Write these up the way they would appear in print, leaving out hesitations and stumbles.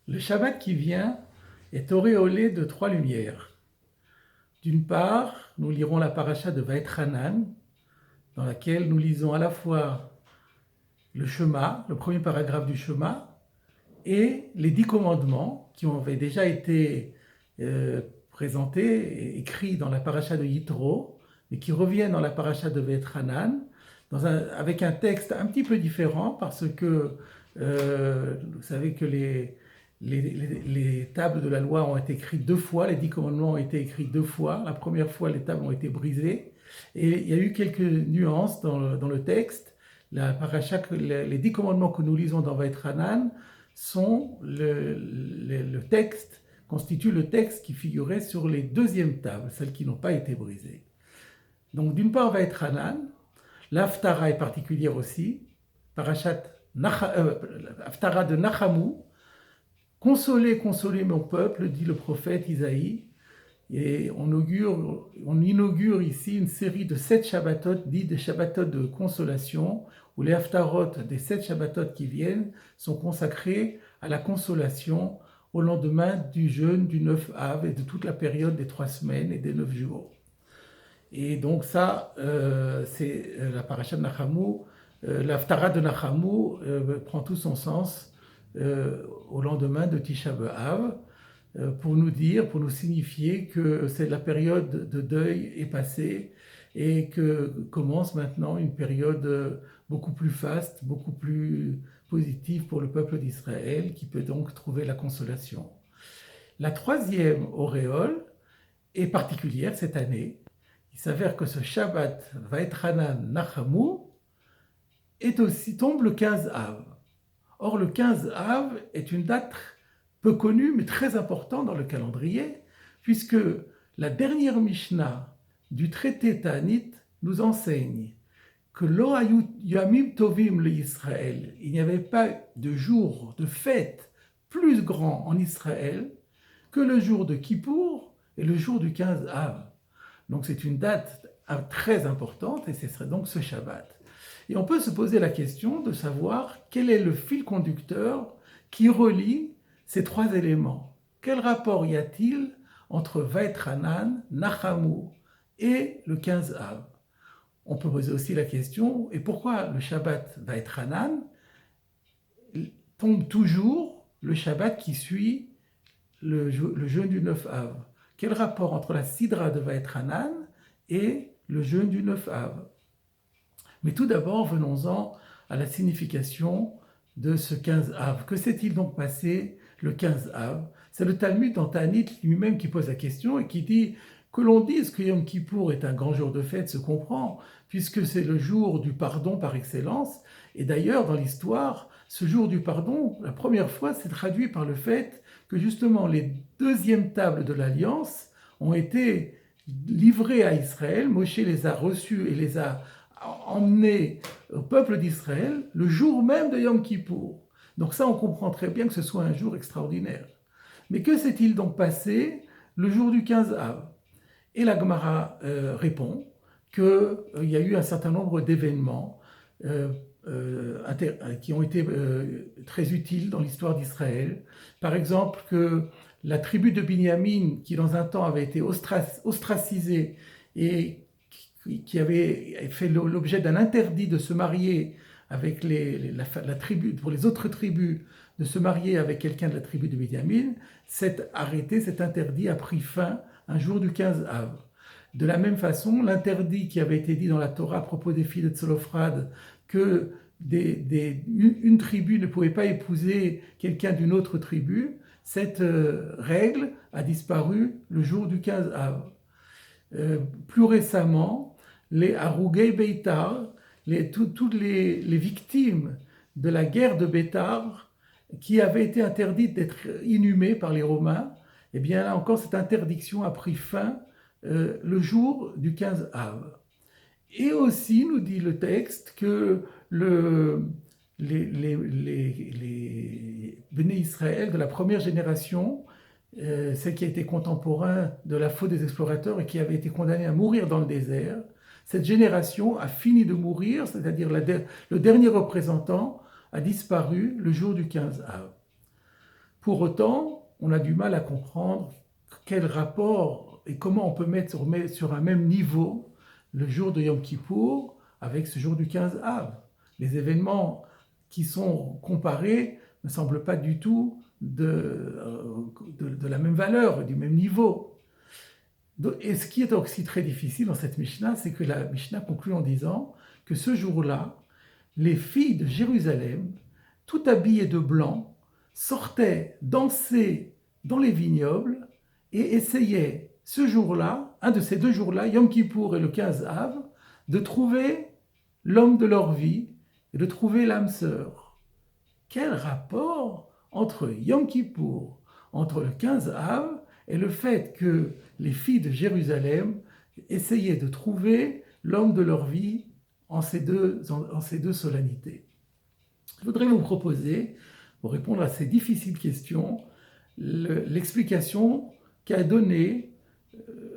Le Shabbat qui vient est auréolé de trois lumières. D'une part, nous lirons la paracha de Vaïtranan, dans laquelle nous lisons à la fois le Shema, le premier paragraphe du Shema, et les 10 commandements qui avaient déjà été présentés et écrits dans la paracha de Yitro, mais qui reviennent dans la paracha de Vaïtranan, avec un texte un petit peu différent, parce que vous savez que les tables de la loi ont été écrites deux fois, les 10 commandements ont été écrits deux fois. La première fois, les tables ont été brisées. Et il y a eu quelques nuances dans le texte. Les 10 commandements que nous lisons dans Vaïtranan sont le texte, constituent le texte qui figurait sur les deuxièmes tables, celles qui n'ont pas été brisées. Donc d'une part, Vaïtranan, l'Haftara est particulière aussi, Haftara de Nachamu, consolez, consolez mon peuple, dit le prophète Isaïe. Et on inaugure ici une série de 7 Shabbatot, dites des Shabbatot de consolation, où les Haftarot des 7 Shabbatot qui viennent sont consacrés à la consolation au lendemain du jeûne du 9 Av et de toute la période des 3 semaines et des 9 jours. Et donc ça, c'est la paracha de Nachamu, l'Haftara de Nachamu prend tout son sens au lendemain de Tisha B'Av, pour nous dire, pour nous signifier que la période de deuil est passée et que commence maintenant une période beaucoup plus faste, beaucoup plus positive pour le peuple d'Israël, qui peut donc trouver la consolation. La troisième auréole est particulière cette année. Il s'avère que ce Shabbat Vaïtranan Nachamu tombe le 15 Av. Or, le 15 Av est une date peu connue, mais très importante dans le calendrier, puisque la dernière Mishnah du traité Ta'anit nous enseigne que Lo hayu yamim tovim le Israël, il n'y avait pas de jour, de fête plus grand en Israël que le jour de Kippour et le jour du 15 Av. Donc c'est une date très importante et ce serait donc ce Shabbat. Et on peut se poser la question de savoir quel est le fil conducteur qui relie ces trois éléments. Quel rapport y a-t-il entre Vaïtranan, Nachamu et le 15 Av? On peut poser aussi la question, et pourquoi le Shabbat Vaïtranan tombe toujours le Shabbat qui suit le jeûne du 9 Av? Quel rapport entre la Sidra de Vaïtranan et le jeûne du 9 Av? Mais tout d'abord, venons-en à la signification de ce 15 Av. Que s'est-il donc passé le 15 Av? C'est le Talmud dans Ta'anit lui-même qui pose la question et qui dit que l'on dise que Yom Kippour est un grand jour de fête se comprend, puisque c'est le jour du pardon par excellence. Et d'ailleurs, dans l'histoire, ce jour du pardon, la première fois, c'est traduit par le fait que justement les deuxièmes tables de l'Alliance ont été livrées à Israël. Moshe les a reçues et les a emmenés au peuple d'Israël le jour même de Yom Kippour. Donc ça, on comprend très bien que ce soit un jour extraordinaire. Mais que s'est-il donc passé le jour du 15 Av? Et la Gemara répond qu'il y a eu un certain nombre d'événements qui ont été très utiles dans l'histoire d'Israël. Par exemple, que la tribu de Binyamin, qui dans un temps avait été ostracisée et qui avait fait l'objet d'un interdit de se marier avec la tribu, pour les autres tribus, de se marier avec quelqu'un de la tribu de Binyamin, cet interdit a pris fin un jour du 15 Av. De la même façon, l'interdit qui avait été dit dans la Torah à propos des filles de Tsolophrad, que une tribu ne pouvait pas épouser quelqu'un d'une autre tribu, cette règle a disparu le jour du 15 Av. Plus récemment, les Harugei Beitar, toutes les victimes de la guerre de Beitar, qui avaient été interdites d'être inhumées par les Romains, eh bien là encore, cette interdiction a pris fin le jour du 15 Av. Et aussi, nous dit le texte, que les Béné Israël de la première génération, celle qui a été contemporain de la faute des explorateurs et qui avait été condamnée à mourir dans le désert, cette génération a fini de mourir, c'est-à-dire le dernier représentant a disparu le jour du 15 Av. Pour autant, on a du mal à comprendre quel rapport et comment on peut mettre sur un même niveau le jour de Yom Kippour avec ce jour du 15 Av. Les événements qui sont comparés ne semblent pas du tout de la même valeur, du même niveau. Et ce qui est aussi très difficile dans cette Mishnah, c'est que la Mishnah conclut en disant que ce jour-là, les filles de Jérusalem, toutes habillées de blanc, sortaient danser dans les vignobles et essayaient ce jour-là, un de ces deux jours-là, Yom Kippour et le 15 Av, de trouver l'homme de leur vie et de trouver l'âme sœur. Quel rapport entre Yom Kippour, entre le 15 Av et le fait que les filles de Jérusalem essayaient de trouver l'homme de leur vie en ces deux solennités. Je voudrais vous proposer, pour répondre à ces difficiles questions, l'explication qu'a donnée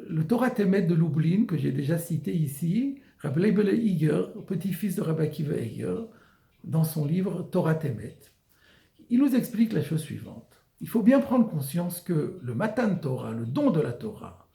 le Torah Temet de Lublin, que j'ai déjà cité ici, Rabbi Leibele Iger, petit-fils de Rabbi Akiva Eiger, dans son livre Torah Temet. Il nous explique la chose suivante. Il faut bien prendre conscience que le Matan Torah, le don de la Torah,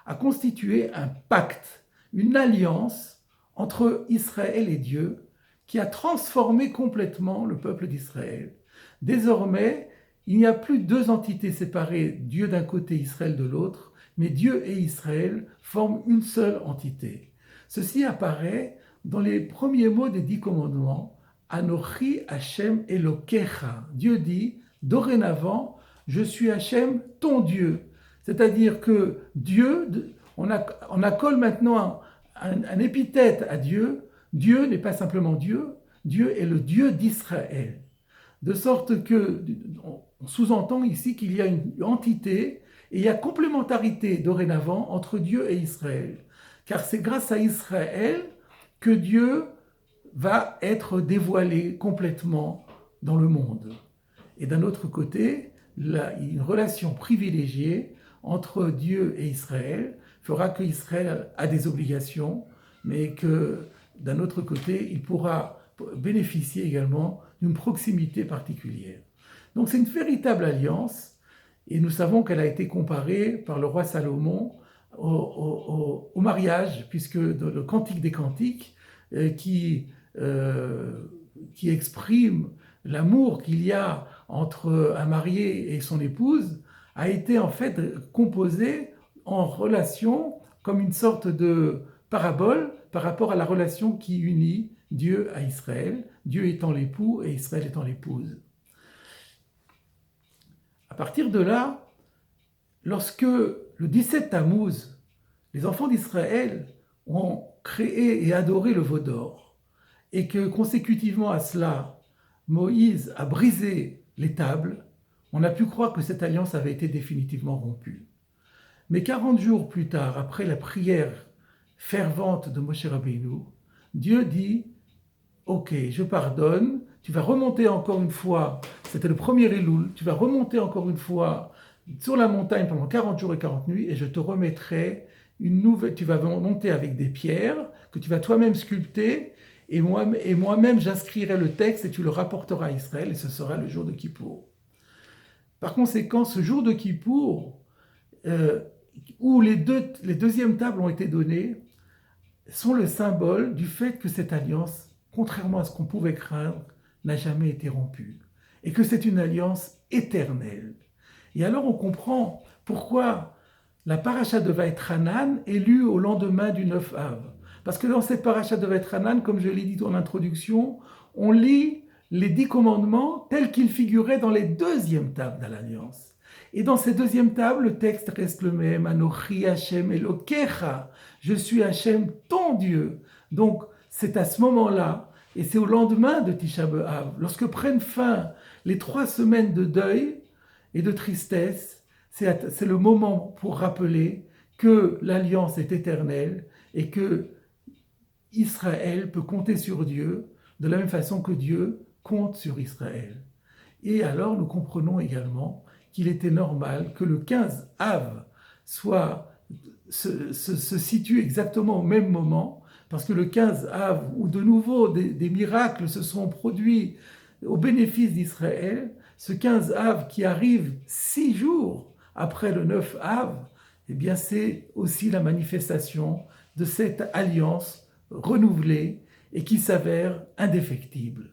a constitué un pacte, une alliance entre Israël et Dieu qui a transformé complètement le peuple d'Israël. Désormais, il n'y a plus deux entités séparées, Dieu d'un côté, Israël de l'autre, mais Dieu et Israël forment une seule entité. Ceci apparaît dans les premiers mots des 10 commandements, Anochi Hashem Elokecha. Dieu dit, dorénavant, je suis Hashem, ton Dieu. C'est-à-dire que Dieu, on accole maintenant un épithète à Dieu. Dieu n'est pas simplement Dieu, Dieu est le Dieu d'Israël. De sorte que, on sous-entend ici qu'il y a une entité et il y a complémentarité dorénavant entre Dieu et Israël. Car c'est grâce à Israël que Dieu va être dévoilé complètement dans le monde. Et d'un autre côté, une relation privilégiée entre Dieu et Israël fera qu'Israël a des obligations, mais que d'un autre côté, il pourra bénéficier également d'une proximité particulière. Donc c'est une véritable alliance, et nous savons qu'elle a été comparée par le roi Salomon au mariage, puisque dans le Cantique des Cantiques, qui exprime l'amour qu'il y a entre un marié et son épouse, a été en fait composé en relation comme une sorte de parabole par rapport à la relation qui unit Dieu à Israël, Dieu étant l'époux et Israël étant l'épouse. À partir de là, lorsque le 17 Tammuz, les enfants d'Israël ont créé et adoré le veau d'or, et que consécutivement à cela, Moïse a brisé les tables, on a pu croire que cette alliance avait été définitivement rompue. Mais 40 jours plus tard, après la prière fervente de Moshe Rabbeinu, Dieu dit « Ok, je pardonne, tu vas remonter encore une fois, c'était le premier Elul, tu vas remonter encore une fois sur la montagne pendant 40 jours et 40 nuits et je te remettrai une nouvelle, tu vas monter avec des pierres que tu vas toi-même sculpter et moi-même j'inscrirai le texte et tu le rapporteras à Israël et ce sera le jour de Kippour. » Par conséquent, ce jour de Kippour, où les deuxièmes tables ont été données, sont le symbole du fait que cette alliance, contrairement à ce qu'on pouvait craindre, n'a jamais été rompue. Et que c'est une alliance éternelle. Et alors on comprend pourquoi la paracha de Vaïtranan est lue au lendemain du 9 Av. Parce que dans cette paracha de Vaïtranan, comme je l'ai dit en introduction, on lit les 10 commandements tels qu'ils figuraient dans les deuxièmes tables de l'Alliance. Et dans ces deuxièmes tables, le texte reste le même. Anochi Hashem Elokecha. Je suis Hashem, ton Dieu. Donc, c'est à ce moment-là, et c'est au lendemain de Tisha B'Av, lorsque prennent fin les 3 semaines de deuil et de tristesse, c'est le moment pour rappeler que l'Alliance est éternelle et que Israël peut compter sur Dieu de la même façon que Dieu compte sur Israël. Et alors, nous comprenons également qu'il était normal que le 15 Av se situe exactement au même moment, parce que le 15 Av, où de nouveau des miracles se sont produits au bénéfice d'Israël, ce 15 Av qui arrive 6 jours après le 9 Av, eh bien c'est aussi la manifestation de cette alliance renouvelée et qui s'avère indéfectible.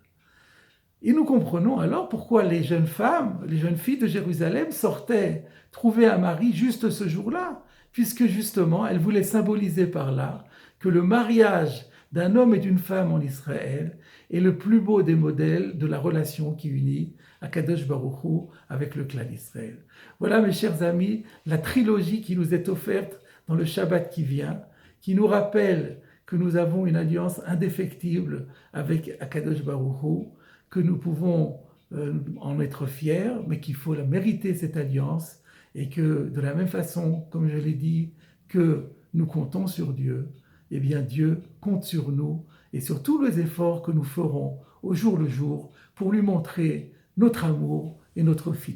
Et nous comprenons alors pourquoi les jeunes femmes, les jeunes filles de Jérusalem sortaient trouver un mari juste ce jour-là, puisque justement elles voulaient symboliser par là que le mariage d'un homme et d'une femme en Israël est le plus beau des modèles de la relation qui unit Akadosh Baruch Hu avec le clan d'Israël. Voilà mes chers amis, la trilogie qui nous est offerte dans le Shabbat qui vient, qui nous rappelle que nous avons une alliance indéfectible avec Akadosh Baruch Hu, que nous pouvons en être fiers, mais qu'il faut la mériter cette alliance, et que de la même façon, comme je l'ai dit, que nous comptons sur Dieu, eh bien Dieu compte sur nous et sur tous les efforts que nous ferons au jour le jour pour lui montrer notre amour et notre fidélité.